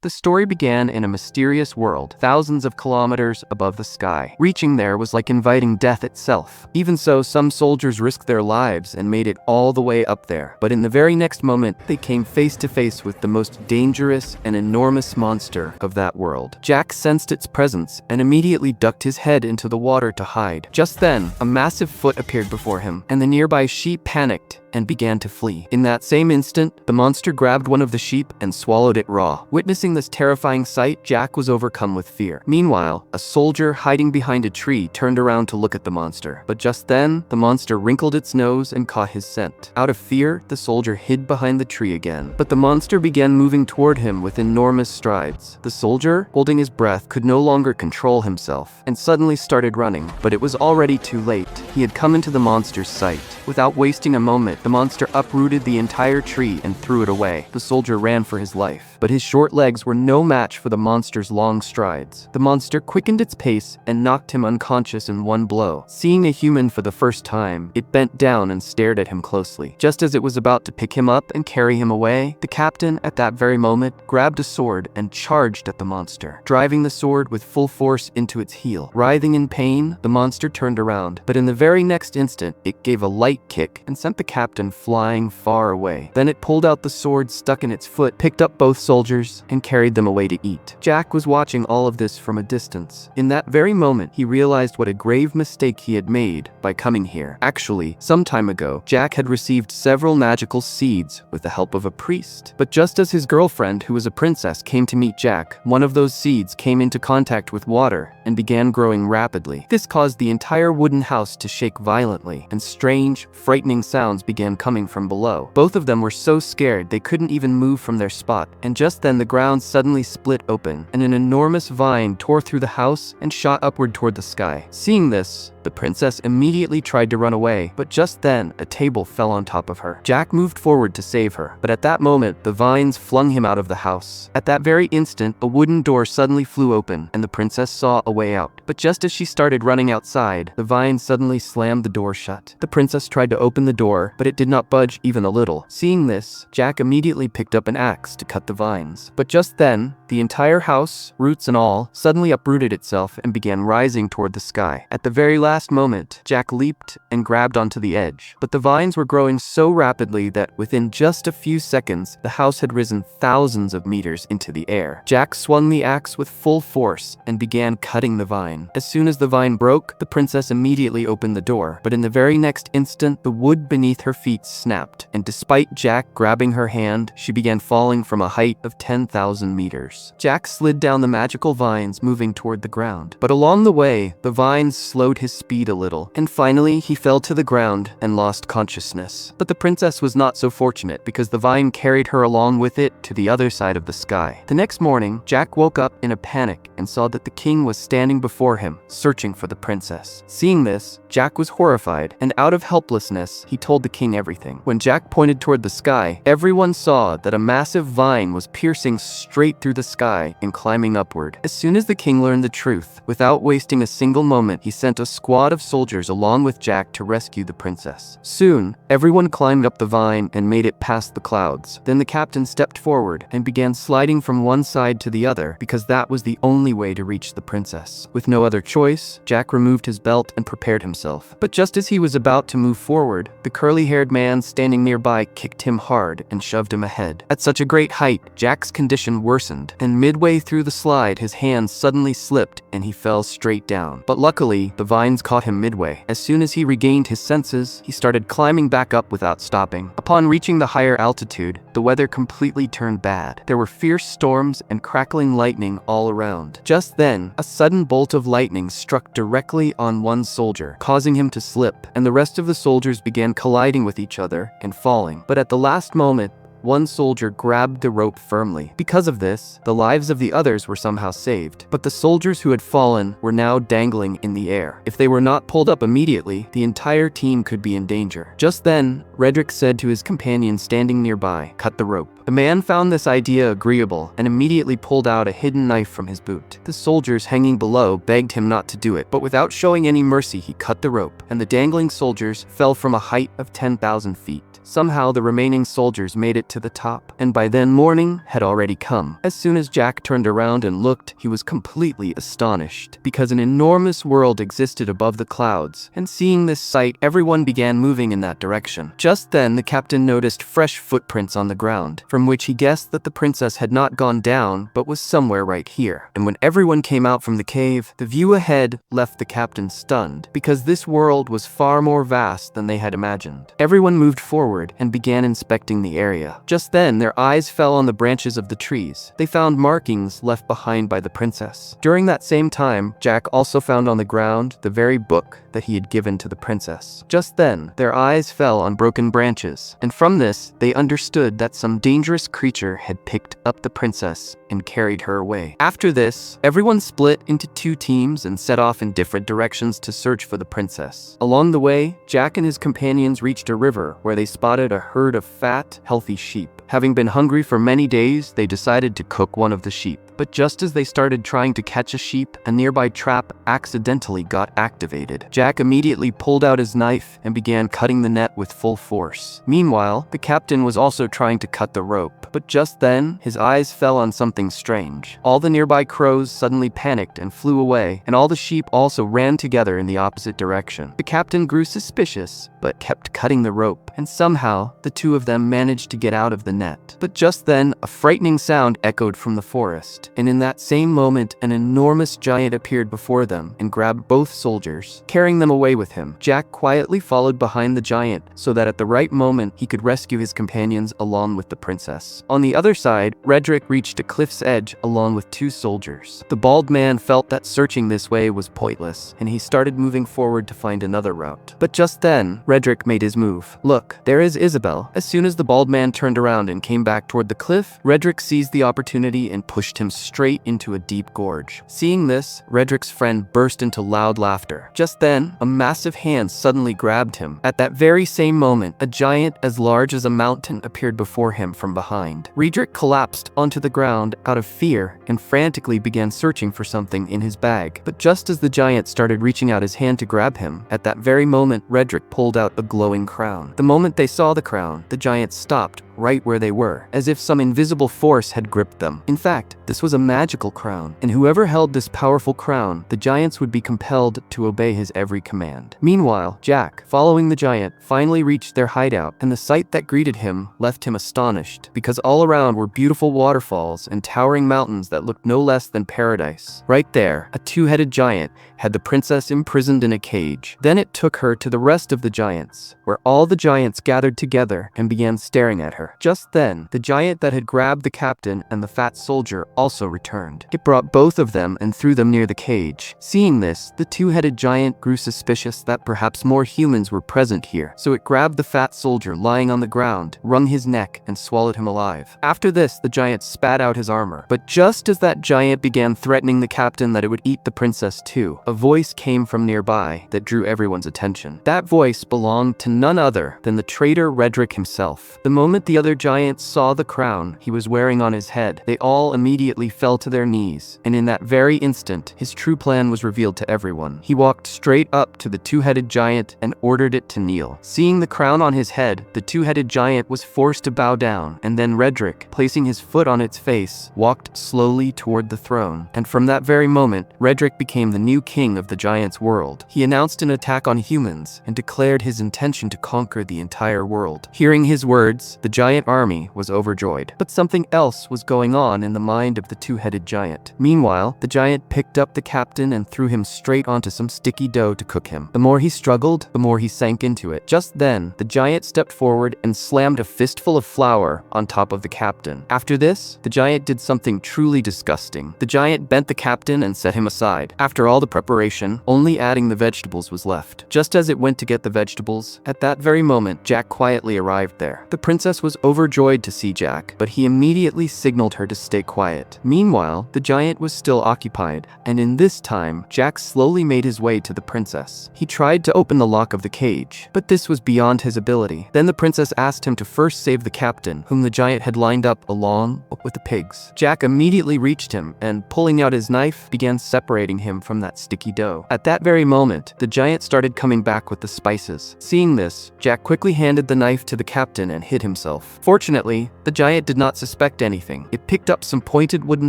The story began in a mysterious world, thousands of kilometers above the sky. Reaching there was like inviting death itself. Even so, some soldiers risked their lives and made it all the way up there. But in the very next moment, they came face to face with the most dangerous and enormous monster of that world. Jack sensed its presence and immediately ducked his head into the water to hide. Just then, a massive foot appeared before him, and the nearby sheep panicked and began to flee. In that same instant, the monster grabbed one of the sheep and swallowed it raw. Witnessing this terrifying sight, Jack was overcome with fear. Meanwhile, a soldier hiding behind a tree turned around to look at the monster. But just then, the monster wrinkled its nose and caught his scent. Out of fear, the soldier hid behind the tree again. But the monster began moving toward him with enormous strides. The soldier, holding his breath, could no longer control himself and suddenly started running. But it was already too late. He had come into the monster's sight. Without wasting a moment, the monster uprooted the entire tree and threw it away. The soldier ran for his life, but his short legs were no match for the monster's long strides. The monster quickened its pace and knocked him unconscious in one blow. Seeing a human for the first time, it bent down and stared at him closely. Just as it was about to pick him up and carry him away, the captain, at that very moment, grabbed a sword and charged at the monster, driving the sword with full force into its heel. Writhing in pain, the monster turned around, but in the very next instant, it gave a light kick and sent the captain flying far away. Then it pulled out the sword stuck in its foot, picked up both soldiers, and carried them away to eat. Jack was watching all of this from a distance. In that very moment, he realized what a grave mistake he had made by coming here. Actually, some time ago, Jack had received several magical seeds with the help of a priest. But just as his girlfriend, who was a princess, came to meet Jack, one of those seeds came into contact with water and began growing rapidly. This caused the entire wooden house to shake violently, and strange, frightening sounds began coming from below. Both of them were so scared they couldn't even move from their spot, and just then the ground suddenly split open, and an enormous vine tore through the house and shot upward toward the sky. Seeing this, the princess immediately tried to run away, but just then, a table fell on top of her. Jack moved forward to save her, but at that moment, the vines flung him out of the house. At that very instant, a wooden door suddenly flew open, and the princess saw a way out. But just as she started running outside, the vines suddenly slammed the door shut. The princess tried to open the door, but it did not budge even a little. Seeing this, Jack immediately picked up an axe to cut the vines. But just then, the entire house, roots and all, suddenly uprooted itself and began rising toward the sky. At the very last moment, Jack leaped and grabbed onto the edge. But the vines were growing so rapidly that within just a few seconds, the house had risen thousands of meters into the air. Jack swung the axe with full force and began cutting the vine. As soon as the vine broke, the princess immediately opened the door. But in the very next instant, the wood beneath her feet snapped, and despite Jack grabbing her hand, she began falling from a height of 10,000 meters. Jack slid down the magical vines, moving toward the ground. But along the way, the vines slowed his speed a little, and finally he fell to the ground and lost consciousness. But the princess was not so fortunate, because the vine carried her along with it to the other side of the sky. The next morning, Jack woke up in a panic and saw that the king was standing before him, searching for the princess. Seeing this, Jack was horrified, and out of helplessness, he told the king everything. When Jack pointed toward the sky, everyone saw that a massive vine was piercing straight through the sky and climbing upward. As soon as the king learned the truth, without wasting a single moment, he sent a squad of soldiers along with Jack to rescue the princess. Soon, everyone climbed up the vine and made it past the clouds. Then the captain stepped forward and began sliding from one side to the other, because that was the only way to reach the princess. With no other choice, Jack removed his belt and prepared himself. But just as he was about to move forward, the curly-haired man standing nearby kicked him hard and shoved him ahead. At such a great height, Jack's condition worsened, and midway through the slide, his hand suddenly slipped and he fell straight down. But luckily, the vines caught him midway. As soon as he regained his senses, he started climbing back up without stopping. Upon reaching the higher altitude, the weather completely turned bad. There were fierce storms and crackling lightning all around. Just then, a sudden bolt of lightning struck directly on one soldier, causing him to slip, and the rest of the soldiers began colliding with each other and falling. But at the last moment, one soldier grabbed the rope firmly. Because of this, the lives of the others were somehow saved, but the soldiers who had fallen were now dangling in the air. If they were not pulled up immediately, the entire team could be in danger. Just then, Frederick said to his companion standing nearby, "Cut the rope." The man found this idea agreeable and immediately pulled out a hidden knife from his boot. The soldiers hanging below begged him not to do it, but without showing any mercy, he cut the rope, and the dangling soldiers fell from a height of 10,000 feet. Somehow the remaining soldiers made it to the top, and by then morning had already come. As soon as Jack turned around and looked, he was completely astonished, because an enormous world existed above the clouds, and seeing this sight, everyone began moving in that direction. Just then, the captain noticed fresh footprints on the ground, from which he guessed that the princess had not gone down, but was somewhere right here. And when everyone came out from the cave, the view ahead left the captain stunned, because this world was far more vast than they had imagined. Everyone moved forward and began inspecting the area. Just then, their eyes fell on the branches of the trees. They found markings left behind by the princess. During that same time, Jack also found on the ground the very book that he had given to the princess. Just then, their eyes fell on broken branches, and from this, they understood that some dangerous creature had picked up the princess and carried her away. After this, everyone split into 2 teams and set off in different directions to search for the princess. Along the way, Jack and his companions reached a river where they spotted a herd of fat, healthy sheep. Having been hungry for many days, they decided to cook one of the sheep. But just as they started trying to catch a sheep, a nearby trap accidentally got activated. Jack immediately pulled out his knife and began cutting the net with full force. Meanwhile, the captain was also trying to cut the rope, but just then, his eyes fell on something strange. All the nearby crows suddenly panicked and flew away, and all the sheep also ran together in the opposite direction. The captain grew suspicious, but kept cutting the rope, and somehow, the 2 of them managed to get out of the net. But just then, a frightening sound echoed from the forest, and in that same moment, an enormous giant appeared before them and grabbed both soldiers, carrying them away with him. Jack quietly followed behind the giant so that at the right moment, he could rescue his companions along with the princess. On the other side, Frederick reached a cliff's edge along with 2 soldiers. The bald man felt that searching this way was pointless, and he started moving forward to find another route. But just then, Frederick made his move. Look, there is Isabel. As soon as the bald man turned around and came back toward the cliff, Frederick seized the opportunity and pushed him straight into a deep gorge. Seeing this, Frederick's friend burst into loud laughter. Just then, a massive hand suddenly grabbed him. At that very same moment, a giant as large as a mountain appeared before him from behind. Frederick collapsed onto the ground out of fear and frantically began searching for something in his bag. But just as the giant started reaching out his hand to grab him, at that very moment, Frederick pulled out a glowing crown. The moment they saw the crown, the giant stopped right where they were, as if some invisible force had gripped them. In fact, this was a magical crown, and whoever held this powerful crown, the giants would be compelled to obey his every command. Meanwhile, Jack, following the giant, finally reached their hideout, and the sight that greeted him left him astonished, because all around were beautiful waterfalls and towering mountains that looked no less than paradise. Right there, a 2-headed giant had the princess imprisoned in a cage. Then it took her to the rest of the giants, where all the giants gathered together and began staring at her. Just then, the giant that had grabbed the captain and the fat soldier also returned. It brought both of them and threw them near the cage. Seeing this, the 2-headed giant grew suspicious that perhaps more humans were present here, so it grabbed the fat soldier lying on the ground, wrung his neck, and swallowed him alive. After this, the giant spat out his armor. But just as that giant began threatening the captain that it would eat the princess too, a voice came from nearby that drew everyone's attention. That voice belonged to none other than the traitor Frederick himself. The moment the other giants saw the crown he was wearing on his head, they all immediately fell to their knees, and in that very instant, his true plan was revealed to everyone. He walked straight up to the 2-headed giant and ordered it to kneel. Seeing the crown on his head, the 2-headed giant was forced to bow down, and then Frederick, placing his foot on its face, walked slowly toward the throne. And from that very moment, Frederick became the new king of the giants' world. He announced an attack on humans and declared his intention to conquer the entire world. Hearing his words, the giant army was overjoyed. But something else was going on in the mind of the 2-headed giant. Meanwhile, the giant picked up the captain and threw him straight onto some sticky dough to cook him. The more he struggled, the more he sank into it. Just then, the giant stepped forward and slammed a fistful of flour on top of the captain. After this, the giant did something truly disgusting. The giant bent the captain and set him aside. After all the preparation, only adding the vegetables was left. Just as it went to get the vegetables, at that very moment, Jack quietly arrived there. The princess was was overjoyed to see Jack, but he immediately signaled her to stay quiet. Meanwhile, the giant was still occupied, and in this time, Jack slowly made his way to the princess. He tried to open the lock of the cage, but this was beyond his ability. Then the princess asked him to first save the captain, whom the giant had lined up along with the pigs. Jack immediately reached him and, pulling out his knife, began separating him from that sticky dough. At that very moment, the giant started coming back with the spices. Seeing this, Jack quickly handed the knife to the captain and hid himself. Fortunately, the giant did not suspect anything. It picked up some pointed wooden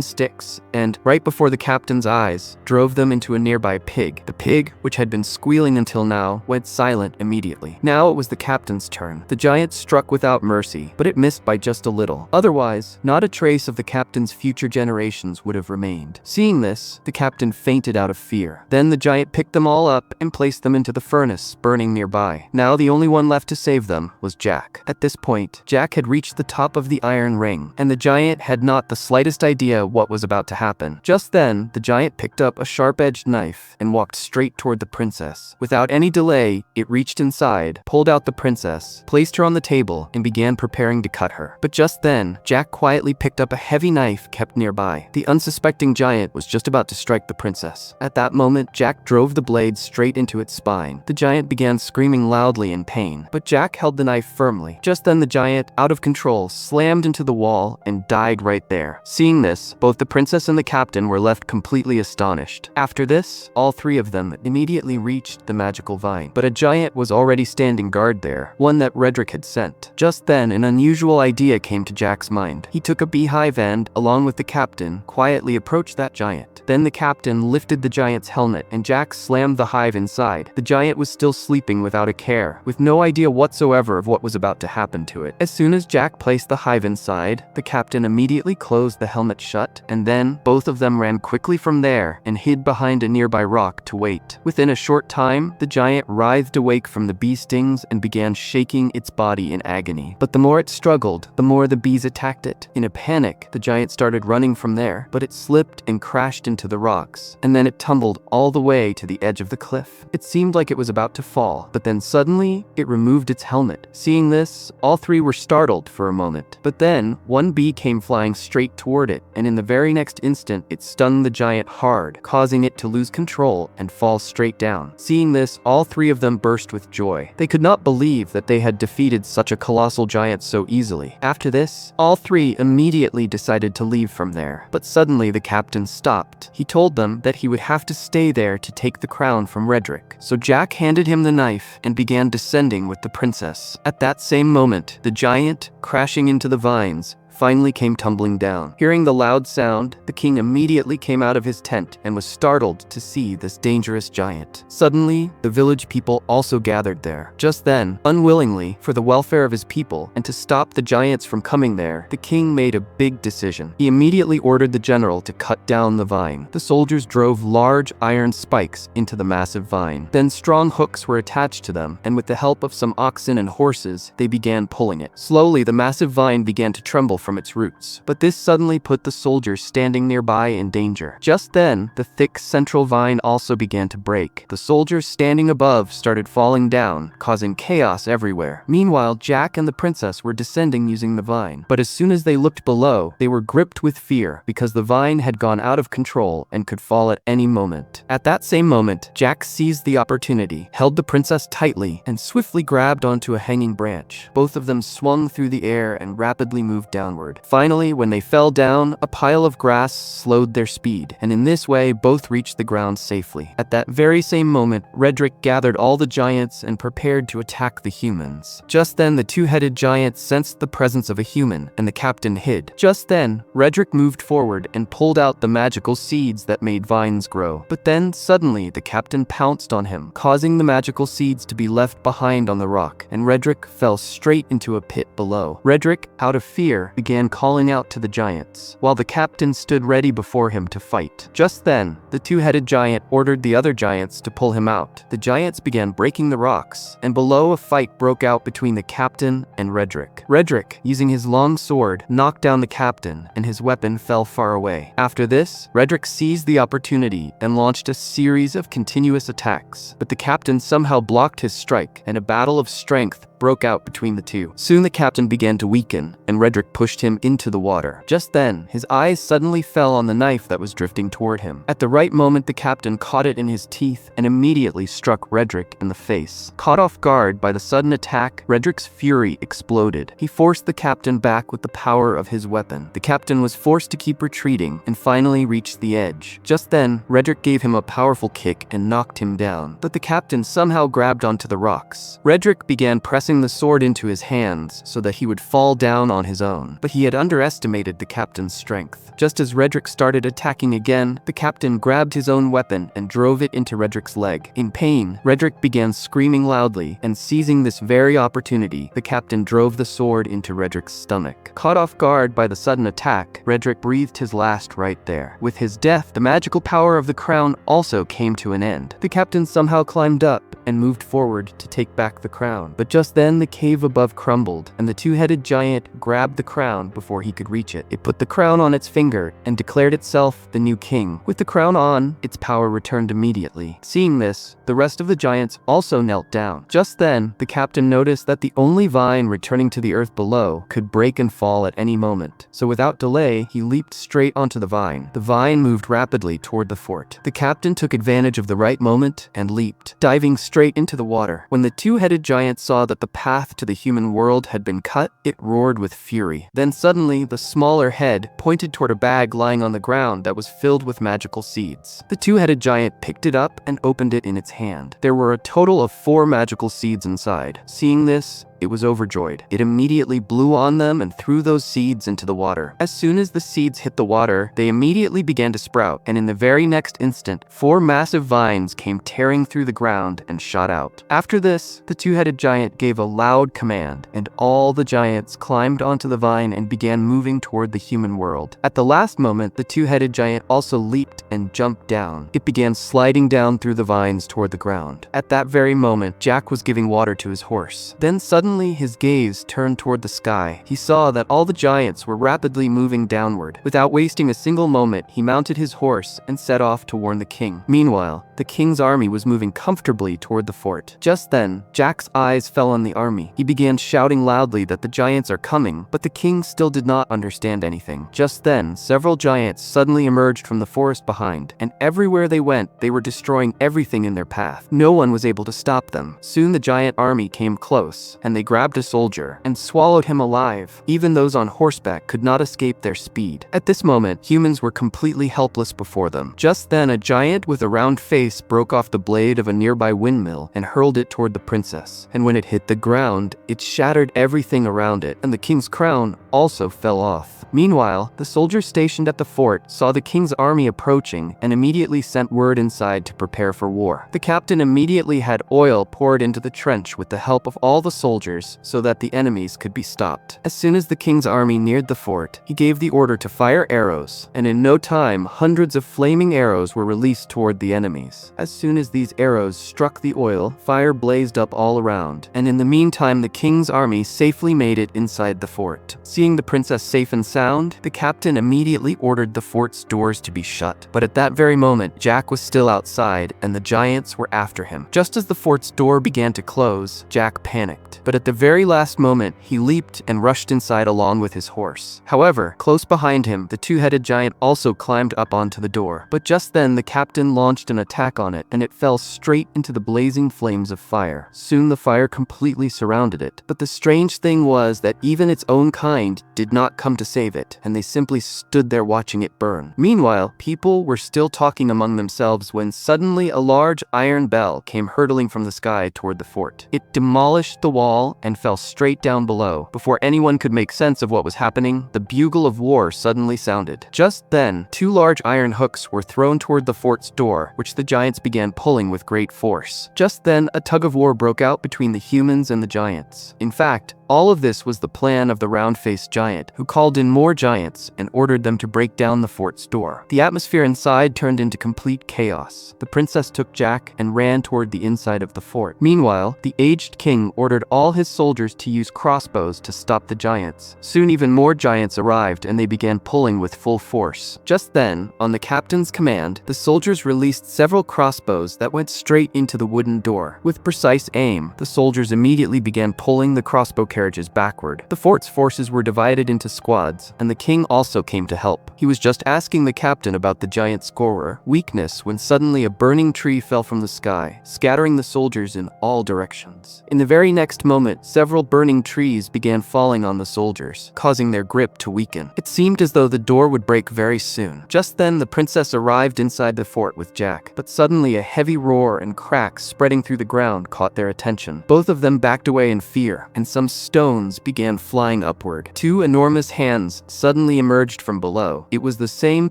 sticks and, right before the captain's eyes, drove them into a nearby pig. The pig, which had been squealing until now, went silent immediately. Now it was the captain's turn. The giant struck without mercy, but it missed by just a little. Otherwise, not a trace of the captain's future generations would have remained. Seeing this, the captain fainted out of fear. Then the giant picked them all up and placed them into the furnace burning nearby. Now the only one left to save them was Jack. At this point, Jack had reached the top of the iron ring, and the giant had not the slightest idea what was about to happen. Just then, the giant picked up a sharp-edged knife and walked straight toward the princess. Without any delay, it reached inside, pulled out the princess, placed her on the table, and began preparing to cut her. But just then, Jack quietly picked up a heavy knife kept nearby. The unsuspecting giant was just about to strike the princess. At that moment, Jack drove the blade straight into its spine. The giant began screaming loudly in pain, but Jack held the knife firmly. Just then the giant, out of control, slammed into the wall and died right there. Seeing this, both the princess and the captain were left completely astonished. After this, all three of them immediately reached the magical vine, but a giant was already standing guard there, one that Frederick had sent. Just then, an unusual idea came to Jack's mind. He took a beehive and, along with the captain, quietly approached that giant. Then the captain lifted the giant's helmet, and Jack slammed the hive inside. The giant was still sleeping without a care, with no idea whatsoever of what was about to happen to it. As soon as Jack placed the hive inside, the captain immediately closed the helmet shut, and then both of them ran quickly from there and hid behind a nearby rock to wait. Within a short time, the giant writhed awake from the bee stings and began shaking its body in agony. But the more it struggled, the more the bees attacked it. In a panic, the giant started running from there, but it slipped and crashed into the rocks, and then it tumbled all the way to the edge of the cliff. It seemed like it was about to fall, but then suddenly, it removed its helmet. Seeing this, all three were startled for a moment. But then, one bee came flying straight toward it, and in the very next instant, it stung the giant hard, causing it to lose control and fall straight down. Seeing this, all three of them burst with joy. They could not believe that they had defeated such a colossal giant so easily. After this, all three immediately decided to leave from there. But suddenly the captain stopped. He told them that he would have to stay there to take the crown from Frederick. So Jack handed him the knife and began descending with the princess. At that same moment, the giant, crashing into the vines, finally came tumbling down. Hearing the loud sound, the king immediately came out of his tent and was startled to see this dangerous giant. Suddenly, the village people also gathered there. Just then, unwillingly, for the welfare of his people and to stop the giants from coming there, the king made a big decision. He immediately ordered the general to cut down the vine. The soldiers drove large iron spikes into the massive vine. Then strong hooks were attached to them, and with the help of some oxen and horses, they began pulling it. Slowly, the massive vine began to tremble from its roots, but this suddenly put the soldiers standing nearby in danger. Just then, the thick central vine also began to break. The soldiers standing above started falling down, causing chaos everywhere. Meanwhile, Jack and the princess were descending using the vine, but as soon as they looked below, they were gripped with fear because the vine had gone out of control and could fall at any moment. At that same moment, Jack seized the opportunity, held the princess tightly, and swiftly grabbed onto a hanging branch. Both of them swung through the air and rapidly moved downward. Finally, when they fell down, a pile of grass slowed their speed, and in this way, both reached the ground safely. At that very same moment, Frederick gathered all the giants and prepared to attack the humans. Just then, the two-headed giant sensed the presence of a human, and the captain hid. Just then, Frederick moved forward and pulled out the magical seeds that made vines grow. But then, suddenly, the captain pounced on him, causing the magical seeds to be left behind on the rock, and Frederick fell straight into a pit below. Frederick, out of fear, began calling out to the giants, while the captain stood ready before him to fight. Just then, the two-headed giant ordered the other giants to pull him out. The giants began breaking the rocks, and below a fight broke out between the captain and Frederick. Frederick, using his long sword, knocked down the captain, and his weapon fell far away. After this, Frederick seized the opportunity and launched a series of continuous attacks, but the captain somehow blocked his strike, and a battle of strength broke out between the two. Soon the captain began to weaken, and Frederick pushed him into the water. Just then, his eyes suddenly fell on the knife that was drifting toward him. At the right moment, the captain caught it in his teeth and immediately struck Frederick in the face. Caught off guard by the sudden attack, Frederick's fury exploded. He forced the captain back with the power of his weapon. The captain was forced to keep retreating and finally reached the edge. Just then, Frederick gave him a powerful kick and knocked him down, but the captain somehow grabbed onto the rocks. Frederick began pressing the sword into his hands so that he would fall down on his own, but he had underestimated the captain's strength. Just as Frederick started attacking again, the captain grabbed his own weapon and drove it into Frederick's leg. In pain, Frederick began screaming loudly, and seizing this very opportunity, the captain drove the sword into Frederick's stomach. Caught off guard by the sudden attack, Frederick breathed his last right there. With his death, the magical power of the crown also came to an end. The captain somehow climbed up and moved forward to take back the crown. But just then, the cave above crumbled, and the two-headed giant grabbed the crown before he could reach it. It put the crown on its finger and declared itself the new king. With the crown on, its power returned immediately. Seeing this, the rest of the giants also knelt down. Just then, the captain noticed that the only vine returning to the earth below could break and fall at any moment. So without delay, he leaped straight onto the vine. The vine moved rapidly toward the fort. The captain took advantage of the right moment and leaped, diving straight into the water. When the two-headed giant saw that the path to the human world had been cut, it roared with fury. Then suddenly, the smaller head pointed toward a bag lying on the ground that was filled with magical seeds. The two-headed giant picked it up and opened it in its hand. There were a total of 4 magical seeds inside. Seeing this, it was overjoyed. It immediately blew on them and threw those seeds into the water. As soon as the seeds hit the water, they immediately began to sprout, and in the very next instant, 4 massive vines came tearing through the ground and shot out. After this, the two-headed giant gave a loud command, and all the giants climbed onto the vine and began moving toward the human world. At the last moment, the two-headed giant also leaped and jumped down. It began sliding down through the vines toward the ground. At that very moment, Jack was giving water to his horse. Then suddenly, his gaze turned toward the sky. He saw that all the giants were rapidly moving downward. Without wasting a single moment, he mounted his horse and set off to warn the king. Meanwhile, the king's army was moving comfortably toward the fort. Just then, Jack's eyes fell on the army. He began shouting loudly that the giants are coming, but the king still did not understand anything. Just then, several giants suddenly emerged from the forest behind, and everywhere they went, they were destroying everything in their path. No one was able to stop them. Soon the giant army came close, and they grabbed a soldier and swallowed him alive. Even those on horseback could not escape their speed. At this moment, humans were completely helpless before them. Just then, a giant with a round face broke off the blade of a nearby windmill and hurled it toward the princess. And when it hit the ground, it shattered everything around it, and the king's crown also fell off. Meanwhile, the soldiers stationed at the fort saw the king's army approaching and immediately sent word inside to prepare for war. The captain immediately had oil poured into the trench with the help of all the soldiers so that the enemies could be stopped. As soon as the king's army neared the fort, he gave the order to fire arrows, and in no time, hundreds of flaming arrows were released toward the enemies. As soon as these arrows struck the oil, fire blazed up all around, and in the meantime, the king's army safely made it inside the fort. Seeing the princess safe and sound, the captain immediately ordered the fort's doors to be shut. But at that very moment, Jack was still outside, and the giants were after him. Just as the fort's door began to close, Jack panicked. But at the very last moment, he leaped and rushed inside along with his horse. However, close behind him, the two-headed giant also climbed up onto the door. But just then, the captain launched an attack on it, and it fell straight into the blazing flames of fire. Soon the fire completely surrounded it. But the strange thing was that even its own kind did not come to save it, and they simply stood there watching it burn. Meanwhile, people were still talking among themselves when suddenly a large iron bell came hurtling from the sky toward the fort. It demolished the wall and fell straight down below. Before anyone could make sense of what was happening, the bugle of war suddenly sounded. Just then, 2 large iron hooks were thrown toward the fort's door, which the giants began pulling with great force. Just then, a tug of war broke out between the humans and the giants. In fact, All of this was the plan of the round-faced giant, who called in more giants and ordered them to break down the fort's door. The atmosphere inside turned into complete chaos. The princess took Jack and ran toward the inside of the fort. Meanwhile, the aged king ordered all his soldiers to use crossbows to stop the giants. Soon even more giants arrived and they began pulling with full force. Just then, on the captain's command, the soldiers released several crossbows that went straight into the wooden door. With precise aim, the soldiers immediately began pulling the crossbow carriages backward. The fort's forces were divided into squads, and the king also came to help. He was just asking the captain about the giant scorer weakness when suddenly a burning tree fell from the sky, scattering the soldiers in all directions. In the very next moment, several burning trees began falling on the soldiers, causing their grip to weaken. It seemed as though the door would break very soon. Just then, the princess arrived inside the fort with Jack, but suddenly a heavy roar and cracks spreading through the ground caught their attention. Both of them backed away in fear, and some stones began flying upward. Two enormous hands suddenly emerged from below. It was the same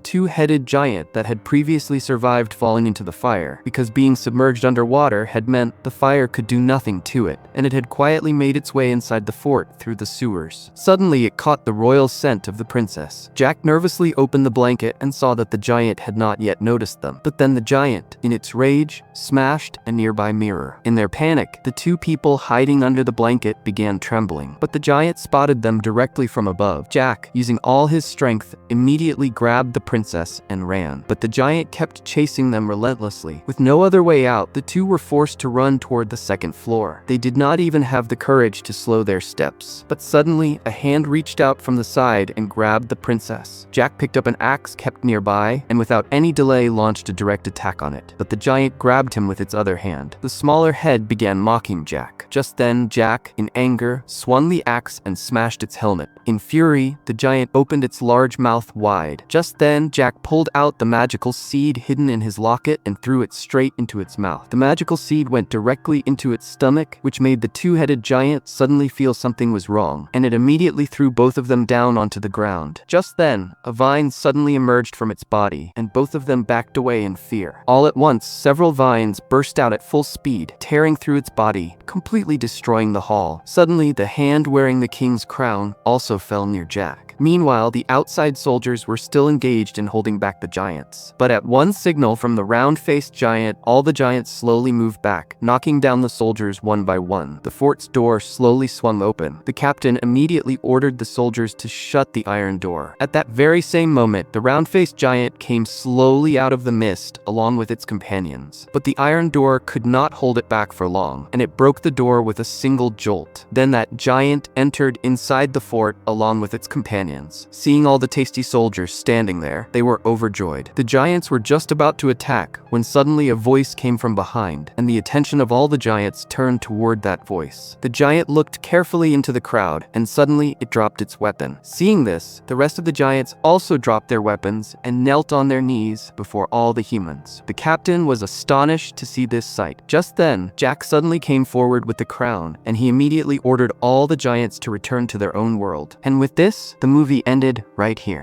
two-headed giant that had previously survived falling into the fire, because being submerged underwater had meant the fire could do nothing to it, and it had quietly made its way inside the fort through the sewers. Suddenly, it caught the royal scent of the princess. Jack nervously opened the blanket and saw that the giant had not yet noticed them. But then the giant, in its rage, smashed a nearby mirror. In their panic, the two people hiding under the blanket began trembling, but the giant spotted them directly from above. Jack, using all his strength, immediately grabbed the princess and ran. But the giant kept chasing them relentlessly. With no other way out, the two were forced to run toward the second floor. They did not even have the courage to slow their steps. But suddenly, a hand reached out from the side and grabbed the princess. Jack picked up an axe kept nearby and without any delay launched a direct attack on it. But the giant grabbed him with its other hand. The smaller head began mocking Jack. Just then, Jack, in anger, swung the axe and smashed its helmet. In fury, the giant opened its large mouth wide. Just then, Jack pulled out the magical seed hidden in his locket and threw it straight into its mouth. The magical seed went directly into its stomach, which made the two-headed giant suddenly feel something was wrong, and it immediately threw both of them down onto the ground. Just then, a vine suddenly emerged from its body, and both of them backed away in fear. All at once, several vines burst out at full speed, tearing through its body, completely destroying the hall. Suddenly, the hand wearing the king's crown also fell near Jack. Meanwhile, the outside soldiers were still engaged in holding back the giants. But at one signal from the round-faced giant, all the giants slowly moved back, knocking down the soldiers one by one. The fort's door slowly swung open. The captain immediately ordered the soldiers to shut the iron door. At that very same moment, the round-faced giant came slowly out of the mist along with its companions. But the iron door could not hold it back for long, and it broke the door with a single jolt. Then that giant entered inside the fort along with its companions. Seeing all the tasty soldiers standing there, they were overjoyed. The giants were just about to attack when suddenly a voice came from behind, and the attention of all the giants turned toward that voice. The giant looked carefully into the crowd, and suddenly it dropped its weapon. Seeing this, the rest of the giants also dropped their weapons and knelt on their knees before all the humans. The captain was astonished to see this sight. Just then, Jack suddenly came forward with the crown, and he immediately ordered all the giants to return to their own world. And with this, the movie ended right here.